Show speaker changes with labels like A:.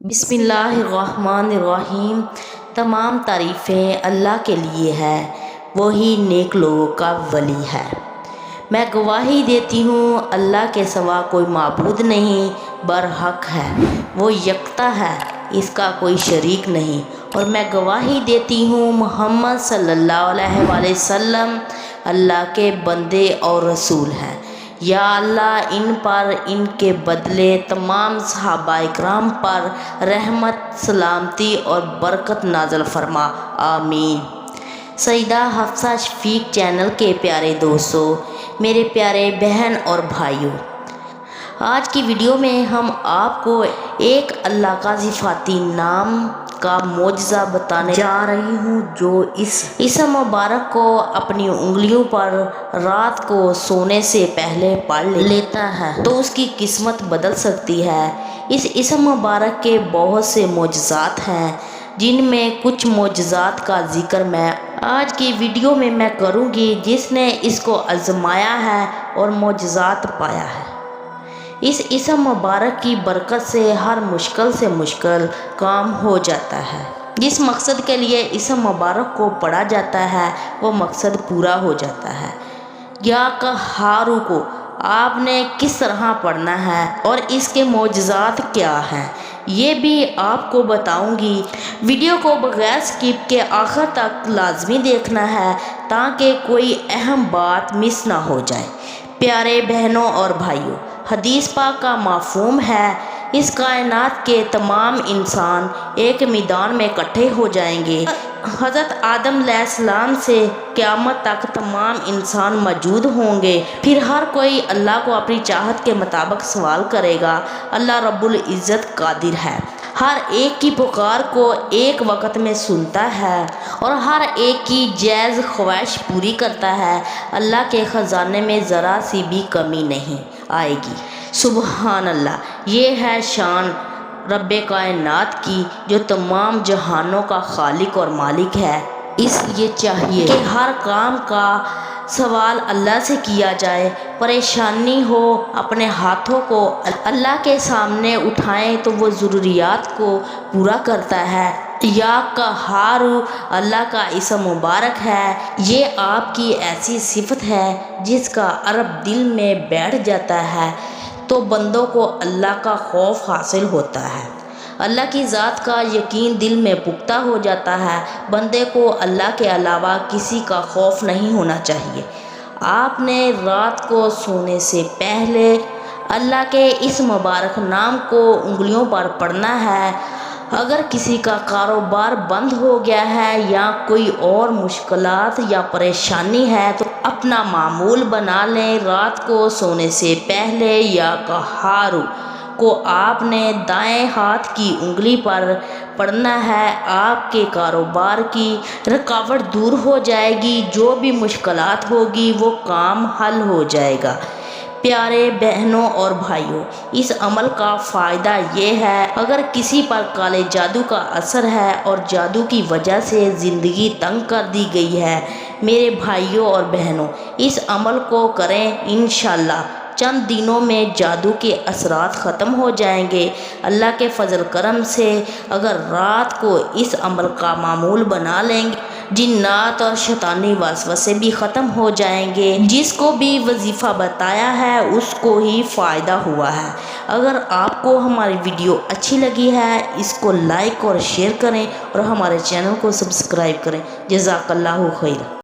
A: بسم اللہ الرحمن الرحیم۔ تمام تعریفیں اللہ کے لیے ہے، وہی نیک لوگوں کا ولی ہے۔ میں گواہی دیتی ہوں اللہ کے سوا کوئی معبود نہیں، برحق ہے، وہ یکتا ہے، اس کا کوئی شریک نہیں، اور میں گواہی دیتی ہوں محمد صلی اللہ علیہ وآلہ وسلم اللہ کے بندے اور رسول ہیں۔ یا اللہ ان پر، ان کے بدلے تمام صحابہ اکرام پر رحمت، سلامتی اور برکت نازل فرما، آمین۔ سیدہ حفصہ شفیق چینل کے پیارے دوستو، میرے پیارے بہن اور بھائیوں، آج کی ویڈیو میں ہم آپ کو ایک اللہ کا صفاتی نام کا معجزہ بتانے جا رہی ہوں جو اس اسم مبارک کو اپنی انگلیوں پر رات کو سونے سے پہلے پڑھ لیتا ہے تو اس کی قسمت بدل سکتی ہے۔ اس اسم مبارک کے بہت سے معجزات ہیں، جن میں کچھ معجزات کا ذکر میں آج کی ویڈیو میں کروں گی۔ جس نے اس کو آزمایا ہے اور معجزات پایا ہے، اس اسم مبارک کی برکت سے ہر مشکل سے مشکل کام ہو جاتا ہے۔ جس مقصد کے لیے اسم مبارک کو پڑھا جاتا ہے وہ مقصد پورا ہو جاتا ہے۔ یا قہارو کو آپ نے کس طرح پڑھنا ہے اور اس کے معجزات کیا ہیں، یہ بھی آپ کو بتاؤں گی۔ ویڈیو کو بغیر سکپ کے آخر تک لازمی دیکھنا ہے تاکہ کوئی اہم بات مس نہ ہو جائے۔ پیارے بہنوں اور بھائیوں، حدیث پاک کا مفہوم ہے اس کائنات کے تمام انسان ایک میدان میں اکٹھے ہو جائیں گے۔ حضرت آدم علیہ السلام سے قیامت تک تمام انسان موجود ہوں گے، پھر ہر کوئی اللہ کو اپنی چاہت کے مطابق سوال کرے گا۔ اللہ رب العزت قادر ہے، ہر ایک کی پکار کو ایک وقت میں سنتا ہے اور ہر ایک کی جائز خواہش پوری کرتا ہے۔ اللہ کے خزانے میں ذرا سی بھی کمی نہیں آئے گی۔ سبحان اللہ، یہ ہے شان رب کائنات کی جو تمام جہانوں کا خالق اور مالک ہے۔ اس لیے چاہیے کہ ہر کام کا سوال اللہ سے کیا جائے۔ پریشانی ہو اپنے ہاتھوں کو اللہ کے سامنے اٹھائیں تو وہ ضروریات کو پورا کرتا ہے۔ یا قہارو اللہ کا اسم مبارک ہے۔ یہ آپ کی ایسی صفت ہے جس کا عرب دل میں بیٹھ جاتا ہے تو بندوں کو اللہ کا خوف حاصل ہوتا ہے، اللہ کی ذات کا یقین دل میں پختہ ہو جاتا ہے۔ بندے کو اللہ کے علاوہ کسی کا خوف نہیں ہونا چاہیے۔ آپ نے رات کو سونے سے پہلے اللہ کے اس مبارک نام کو انگلیوں پر پڑھنا ہے۔ اگر کسی کا کاروبار بند ہو گیا ہے یا کوئی اور مشکلات یا پریشانی ہے تو اپنا معمول بنا لیں، رات کو سونے سے پہلے یا قہارو کو آپ نے دائیں ہاتھ کی انگلی پر پڑھنا ہے۔ آپ کے کاروبار کی رکاوٹ دور ہو جائے گی، جو بھی مشکلات ہوگی وہ کام حل ہو جائے گا۔ پیارے بہنوں اور بھائیوں، اس عمل کا فائدہ یہ ہے اگر کسی پر کالے جادو کا اثر ہے اور جادو کی وجہ سے زندگی تنگ کر دی گئی ہے، میرے بھائیوں اور بہنوں، اس عمل کو کریں، انشاءاللہ چند دنوں میں جادو کے اثرات ختم ہو جائیں گے۔ اللہ کے فضل کرم سے اگر رات کو اس عمل کا معمول بنا لیں گے، جنات اور شیطانی وسوسے بھی ختم ہو جائیں گے۔ جس کو بھی وظیفہ بتایا ہے اس کو ہی فائدہ ہوا ہے۔ اگر آپ کو ہماری ویڈیو اچھی لگی ہے اس کو لائک اور شیئر کریں اور ہمارے چینل کو سبسکرائب کریں۔ جزاک اللہ خیر۔